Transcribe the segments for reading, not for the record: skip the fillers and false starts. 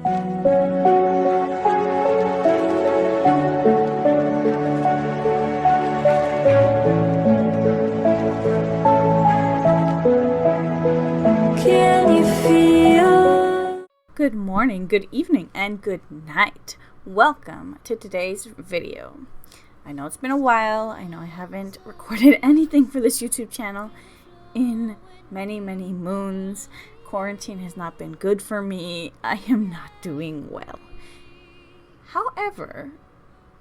Can you feel? Good morning, good evening, and good night. Welcome to today's video. I know it's been a while. I know I haven't recorded anything for this YouTube channel in many moons. Quarantine has not been good for me. I am not doing well. However,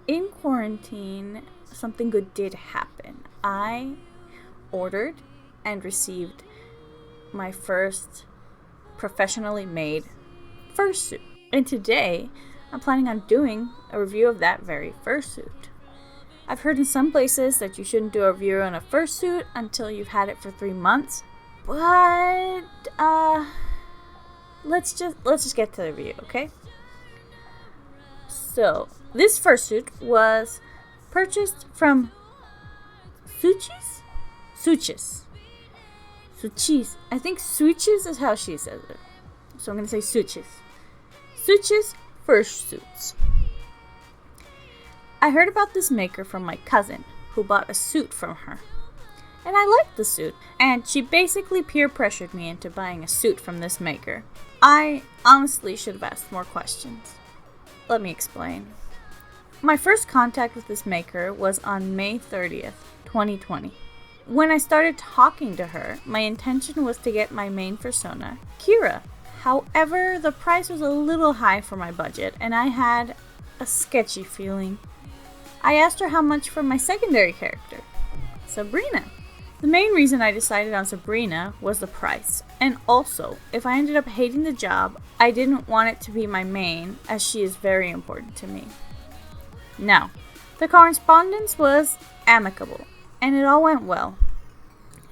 in quarantine, something good did happen. I ordered and received my first professionally made fursuit. And today, I'm planning on doing a review of that very fursuit. I've heard in some places that you shouldn't do a review on a fursuit until you've had it for 3 months. But let's just get to the review, okay? So, this fursuit was purchased from Suitchees? Suitchees. I think Suitchees is how she says it. So I'm going to say Suitchees. Suitchees Fursuits. I heard about this maker from my cousin, who bought a suit from her. And I liked the suit, and she basically peer pressured me into buying a suit from this maker. I honestly should have asked more questions. Let me explain. My first contact with this maker was on May 30th, 2020. When I started talking to her, my intention was to get my main persona, Kira. However, the price was a little high for my budget, and I had a sketchy feeling. I asked her how much for my secondary character, Sabrina. The main reason I decided on Sabrina was the price, and also, if I ended up hating the job, I didn't want it to be my main, as she is very important to me. Now, the correspondence was amicable, and it all went well.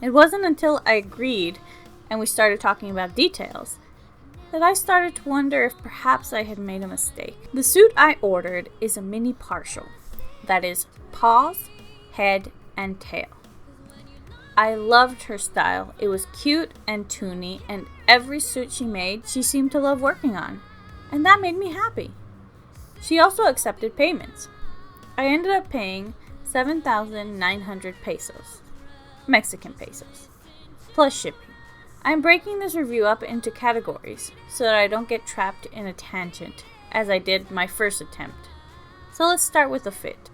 It wasn't until I agreed and we started talking about details that I started to wonder if perhaps I had made a mistake. The suit I ordered is a mini partial, that is paws, head, and tail. I loved her style. It was cute and toony, and every suit she made, she seemed to love working on, and that made me happy. She also accepted payments. I ended up paying 7,900 pesos, Mexican pesos, plus shipping. I'm breaking this review up into categories so that I don't get trapped in a tangent as I did my first attempt. So let's start with the fit.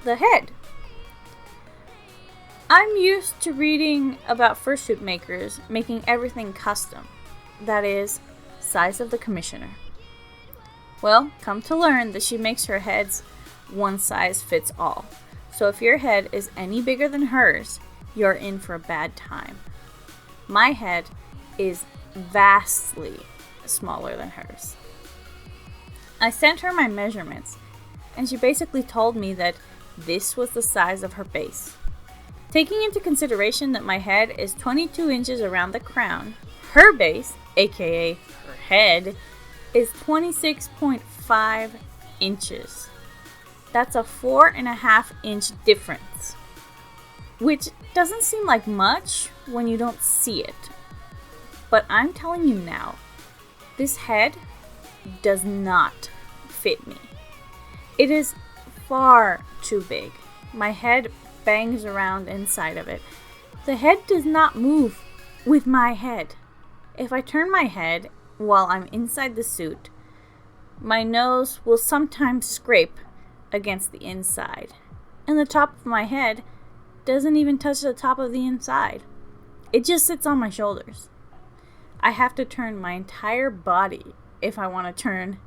The head. I'm used to reading about fursuit makers making everything custom, that is, size of the commissioner. Well, come to learn that she makes her heads one size fits all. So if your head is any bigger than hers, you're in for a bad time. My head is vastly smaller than hers. I sent her my measurements, and she basically told me that this was the size of her base. Taking into consideration that my head is 22 inches around the crown, her base, aka her head, is 26.5 inches. That's a 4.5 inch difference, which doesn't seem like much when you don't see it. But I'm telling you now, this head does not fit me. It is far too big. My head bangs around inside of it. The head does not move with my head. If I turn my head while I'm inside the suit, my nose will sometimes scrape against the inside, and the top of my head doesn't even touch the top of the inside. It just sits on my shoulders. I have to turn my entire body if I want to turn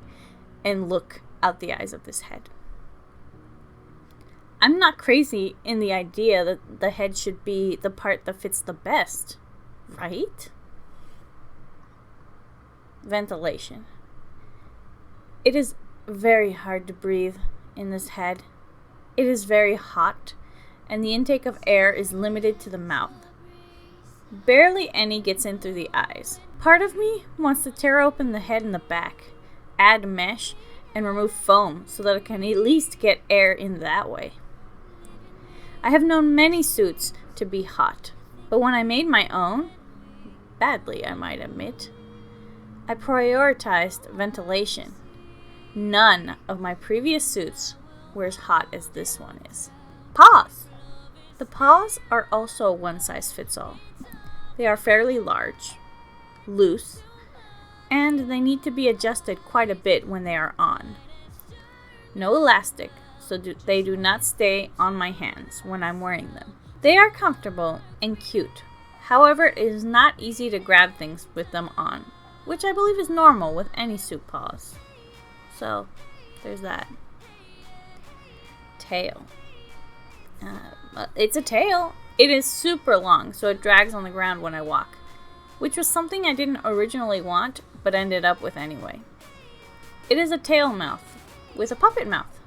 and look out the eyes of this head. I'm not crazy in the idea that the head should be the part that fits the best, right? Ventilation. It is very hard to breathe in this head. It is very hot, and the intake of air is limited to the mouth. Barely any gets in through the eyes. Part of me wants to tear open the head in the back, add mesh, and remove foam so that I can at least get air in that way. I have known many suits to be hot, but when I made my own, badly I might admit, I prioritized ventilation. None of my previous suits were as hot as this one is. Paws! The paws are also one size fits all. They are fairly large, loose, and they need to be adjusted quite a bit when they are on. No elastic, so they do not stay on my hands when I'm wearing them. They are comfortable and cute. However, it is not easy to grab things with them on, which I believe is normal with any suit paws. So, there's that. Tail. It's a tail. It is super long, so it drags on the ground when I walk, which was something I didn't originally want, but ended up with anyway. It is a tail mouth with a puppet mouth,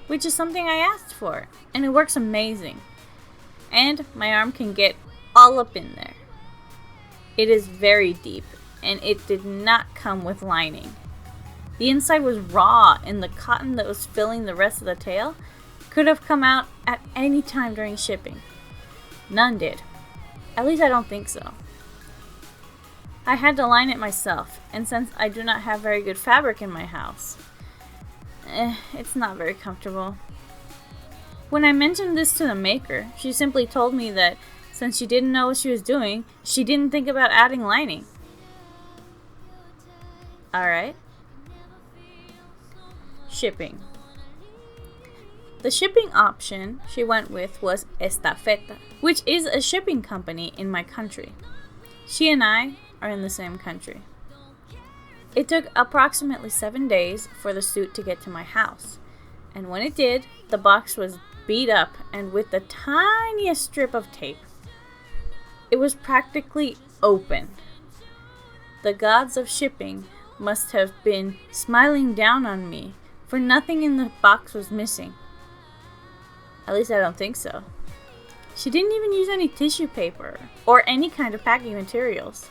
which is something I asked for, and it works amazing. And my arm can get all up in there. It is very deep, and it did not come with lining. The inside was raw, and the cotton that was filling the rest of the tail could have come out at any time during shipping. None did. At least I don't think so. I had to line it myself, and since I do not have very good fabric in my house, it's not very comfortable. When I mentioned this to the maker, she simply told me that since she didn't know what she was doing, she didn't think about adding lining. Alright. Shipping. The shipping option she went with was Estafeta, which is a shipping company in my country. She and I are in the same country. It took approximately 7 days for the suit to get to my house, and when it did, the box was beat up and with the tiniest strip of tape. It was practically open. The gods of shipping must have been smiling down on me, for nothing in the box was missing. At least I don't think so. She didn't even use any tissue paper or any kind of packing materials,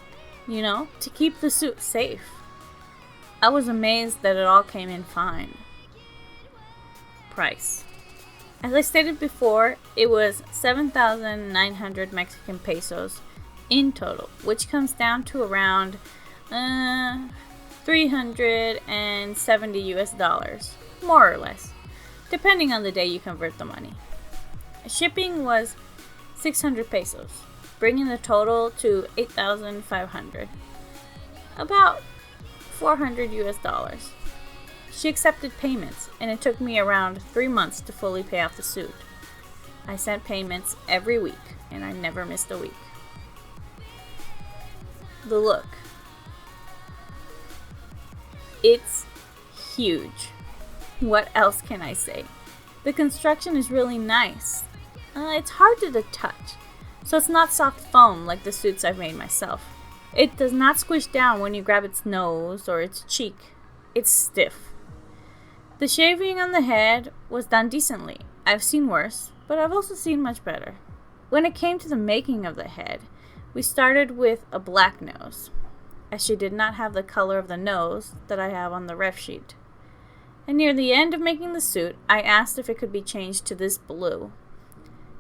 to keep the suit safe. I was amazed that it all came in fine. Price. As I stated before, it was 7,900 Mexican pesos in total, which comes down to around $370 US, more or less, depending on the day you convert the money. Shipping was 600 pesos, bringing the total to 8,500, about $400 US. She accepted payments, and it took me around 3 months to fully pay off the suit. I sent payments every week, and I never missed a week. The look. It's huge. What else can I say? The construction is really nice. It's hard to touch, so it's not soft foam like the suits I've made myself. It does not squish down when you grab its nose or its cheek. It's stiff. The shaving on the head was done decently. I've seen worse, but I've also seen much better. When it came to the making of the head, we started with a black nose, as she did not have the color of the nose that I have on the ref sheet. And near the end of making the suit, I asked if it could be changed to this blue,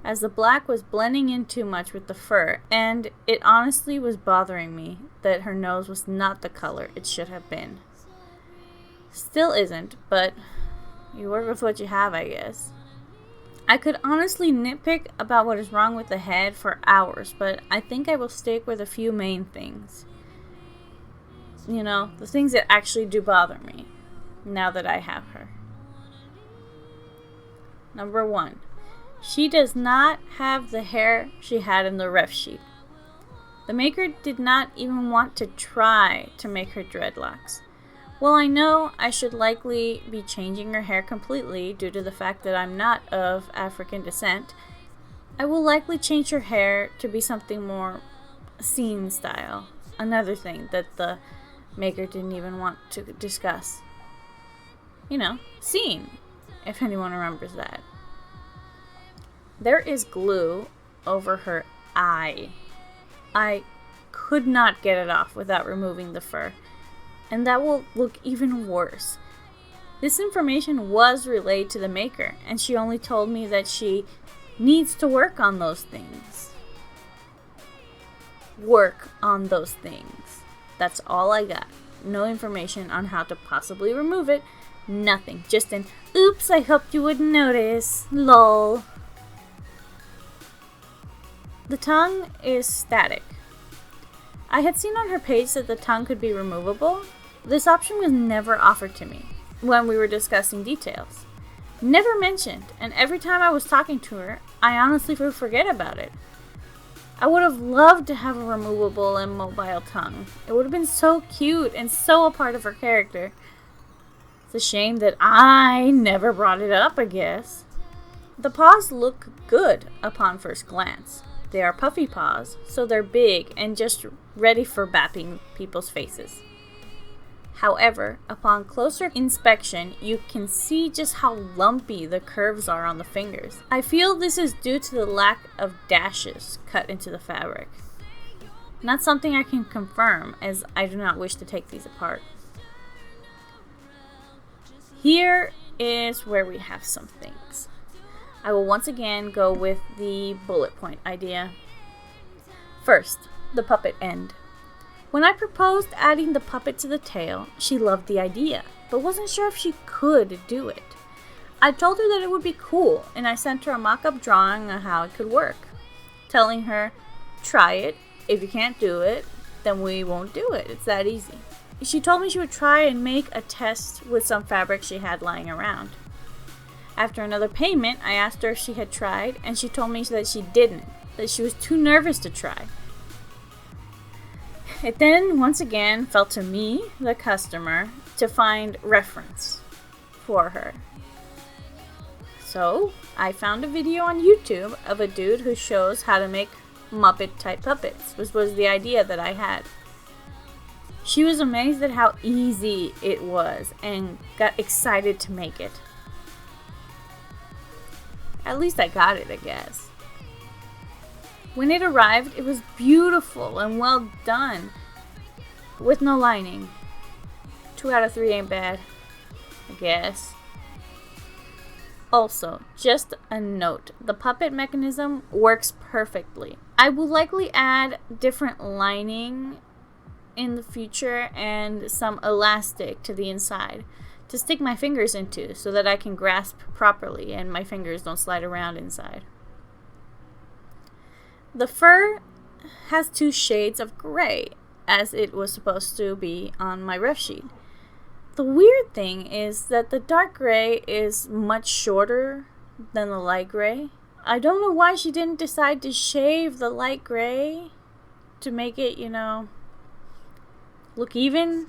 as the black was blending in too much with the fur, and it honestly was bothering me that her nose was not the color it should have been. Still isn't, but you work with what you have, I guess. I could honestly nitpick about what is wrong with the head for hours, but I think I will stick with a few main things. The things that actually do bother me, now that I have her. Number 1. She does not have the hair she had in the ref sheet. The maker did not even want to try to make her dreadlocks. While I know I should likely be changing her hair completely due to the fact that I'm not of African descent, I will likely change her hair to be something more scene style. Another thing that the maker didn't even want to discuss. Scene, if anyone remembers that. There is glue over her eye. I could not get it off without removing the fur, and that will look even worse. This information was relayed to the maker, and she only told me that she needs to work on those things. Work on those things. That's all I got. no information on how to possibly remove it. Nothing. Just an, oops, I hoped you wouldn't notice. Lol. The tongue is static. I had seen on her page that the tongue could be removable. This option was never offered to me when we were discussing details. Never mentioned, and every time I was talking to her, I honestly would forget about it. I would have loved to have a removable and mobile tongue. It would have been so cute and so a part of her character. It's a shame that I never brought it up, I guess. The paws look good upon first glance. They are puffy paws, so they're big and just ready for bapping people's faces. However, upon closer inspection, you can see just how lumpy the curves are on the fingers. I feel this is due to the lack of dashes cut into the fabric. Not something I can confirm, as I do not wish to take these apart. Here is where we have some things. I will once again go with the bullet point idea. First, the puppet end. When I proposed adding the puppet to the tail, she loved the idea, but wasn't sure if she could do it. I told her that it would be cool, and I sent her a mock-up drawing on how it could work, telling her, try it. If you can't do it, then we won't do it. It's that easy. She told me she would try and make a test with some fabric she had lying around. After another payment, I asked her if she had tried, and she told me that she didn't, that she was too nervous to try. It then, once again, fell to me, the customer, to find reference for her. So, I found a video on YouTube of a dude who shows how to make Muppet-type puppets, which was the idea that I had. She was amazed at how easy it was and got excited to make it. At least I got it, I guess. When it arrived, it was beautiful and well done, with no lining. 2 out of 3 ain't bad, I guess. Also, just a note, the puppet mechanism works perfectly. I will likely add different lining in the future and some elastic to the inside to stick my fingers into so that I can grasp properly and my fingers don't slide around inside. The fur has 2 shades of gray, as it was supposed to be on my ref sheet. The weird thing is that the dark gray is much shorter than the light gray. I don't know why she didn't decide to shave the light gray to make it, look even,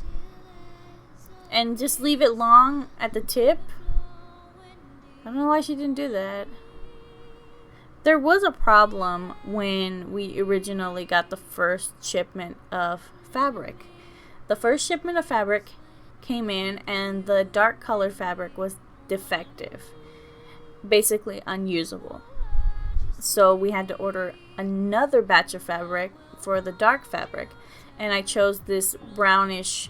and just leave it long at the tip. I don't know why she didn't do that. There was a problem when we originally got the first shipment of fabric. The first shipment of fabric came in and the dark colored fabric was defective, basically unusable. So we had to order another batch of fabric for the dark fabric, and I chose this brownish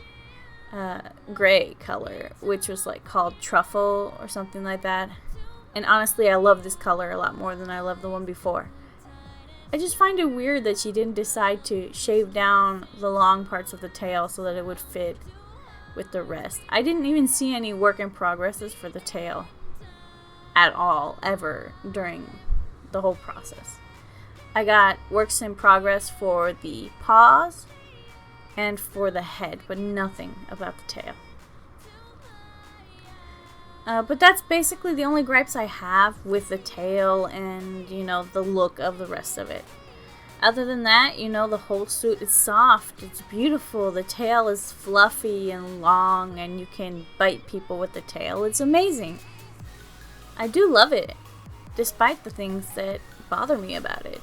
gray color, which was called truffle or something like that. And honestly, I love this color a lot more than I loved the one before. I just find it weird that she didn't decide to shave down the long parts of the tail so that it would fit with the rest. I didn't even see any work in progresses for the tail at all, ever, during the whole process. I got works in progress for the paws and for the head, but nothing about the tail. But that's basically the only gripes I have with the tail and, the look of the rest of it. Other than that, the whole suit is soft, it's beautiful, the tail is fluffy and long, and you can bite people with the tail. It's amazing. I do love it, despite the things that bother me about it.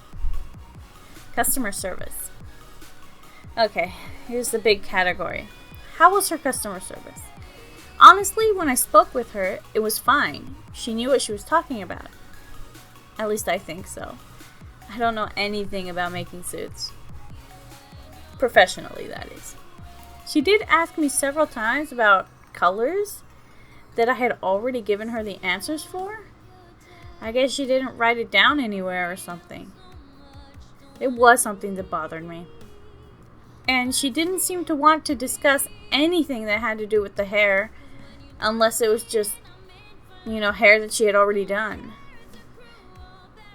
Customer service. Okay, here's the big category. How was her customer service? Honestly, when I spoke with her, it was fine. She knew what she was talking about. At least I think so. I don't know anything about making suits. Professionally, that is. She did ask me several times about colors that I had already given her the answers for. I guess she didn't write it down anywhere or something. It was something that bothered me. And she didn't seem to want to discuss anything that had to do with the hair, unless it was just, hair that she had already done.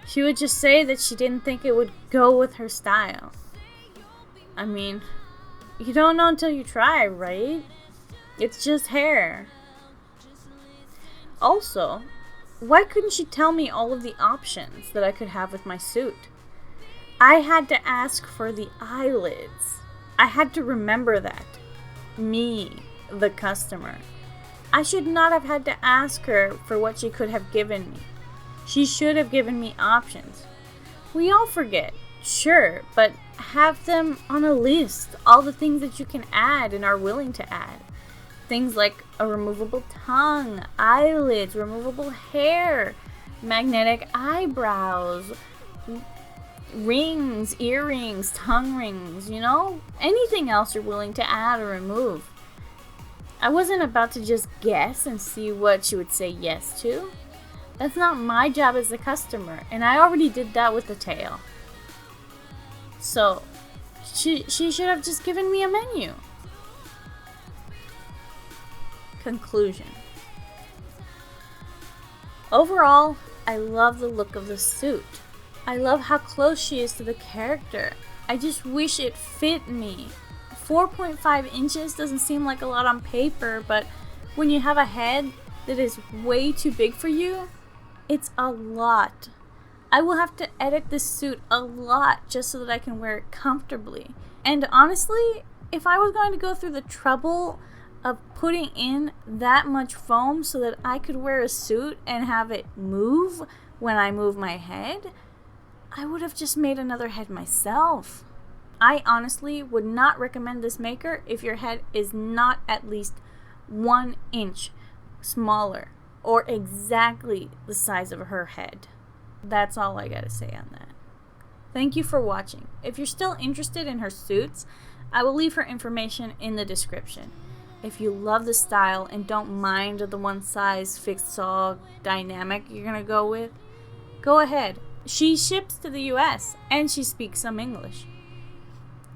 She would just say that she didn't think it would go with her style. I mean, you don't know until you try, right? It's just hair. Also, why couldn't she tell me all of the options that I could have with my suit? I had to ask for the eyelids. I had to remember that. Me, the customer. I should not have had to ask her for what she could have given me. She should have given me options. We all forget, sure, but have them on a list. All the things that you can add and are willing to add. Things like a removable tongue, eyelids, removable hair, magnetic eyebrows, rings, earrings, tongue rings, anything else you're willing to add or remove. I wasn't about to just guess and see what she would say yes to. That's not my job as a customer, and I already did that with the tail. So, she should have just given me a menu. Conclusion. Overall, I love the look of the suit. I love how close she is to the character. I just wish it fit me. 4.5 inches doesn't seem like a lot on paper, but when you have a head that is way too big for you, it's a lot. I will have to edit this suit a lot just so that I can wear it comfortably. And honestly, if I was going to go through the trouble of putting in that much foam so that I could wear a suit and have it move when I move my head, I would have just made another head myself. I honestly would not recommend this maker if your head is not at least 1 inch smaller or exactly the size of her head. That's all I gotta say on that. Thank you for watching. If you're still interested in her suits, I will leave her information in the description. If you love the style and don't mind the one-size-fits-all dynamic you're gonna go with, go ahead. She ships to the US and she speaks some English.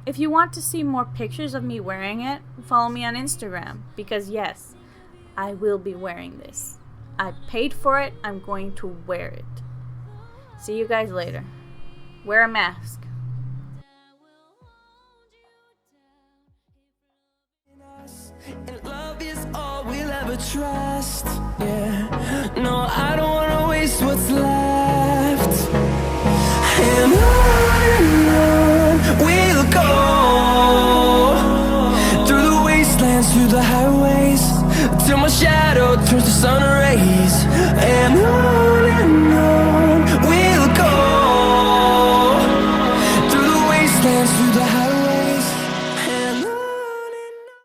If you want to see more pictures of me wearing it, follow me on Instagram, because yes, I will be wearing this. I paid for it, I'm going to wear it. See you guys later. Wear a mask. And love is all we'll ever trust. Yeah, no, I don't wanna waste what's left. And on we'll go, through the wastelands, through the highways, till my shadow turns to sun rays. And on we'll go, through the wastelands, through the highways.